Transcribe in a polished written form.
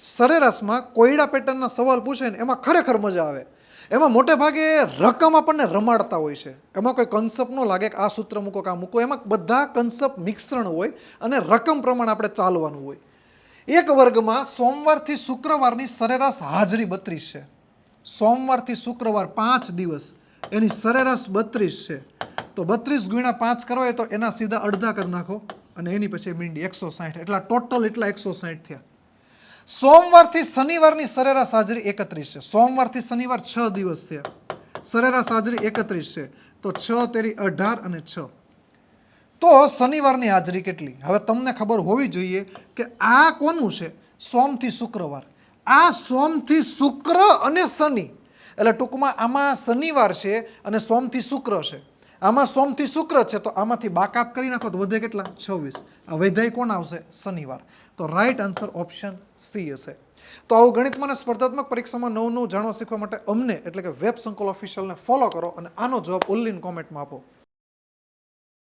સરેરાશમાં કોયડા પેટર્નના સવાલ પૂછે ને એમાં ખરેખર મજા આવે. એમાં મોટે ભાગે રકમ આપણને રમાડતા હોય છે. એમાં કોઈ કન્સેપ્ટ ન લાગે કે આ સૂત્ર મૂકો કે આ મૂકો. એમાં બધા કન્સેપ્ટ મિશ્રણ હોય અને રકમ પ્રમાણે આપણે ચાલવાનું હોય. એક વર્ગમાં સોમવારથી શુક્રવારની સરેરાશ હાજરી 32 છે. સોમવારથી શુક્રવાર 5 દિવસ એની સરેરાશ 32 છે. તો 32 ગુણ્યા 5 કરવા હોય તો એના સીધા અડધા કરી નાખો અને એની પછી મીંડી 160. એટલા ટોટલ એટલા 160 થયા. સોમવારથી શનિવારની સરેરાશ હાજરી 31 છે. સોમવારથી શનિવાર 6 દિવસ થયા. સરેરાશ હાજરી 31 છે. તો 6 તેરી 18 અને 6. તો શનિવારની હાજરી કેટલી? હવે તમને ખબર હોવી જોઈએ કે આ કોનું છે? સોમથી શુક્રવાર. આ સોમથી શુક્ર અને શનિ. એટલે ટૂંકમાં આમાં શનિવાર છે અને સોમથી શુક્ર છે. આમાં સોમથી શુક્ર છે તો આમાંથી બાકાત કરી નાખો તો વધે કેટલા? 26. આ વૈધાય કોણ આવશે? શનિવાર. તો રાઈટ આન્સર ઓપ્શન સી હશે. તો આવું ગણિતમાં અને સ્પર્ધાત્મક પરીક્ષામાં નવું જાણવા શીખવા માટે અમને એટલે કે વેબ સંકુલ ઓફિશિયલને ફોલો કરો અને આનો જવાબ ઓનલાઈન કોમેન્ટમાં આપો.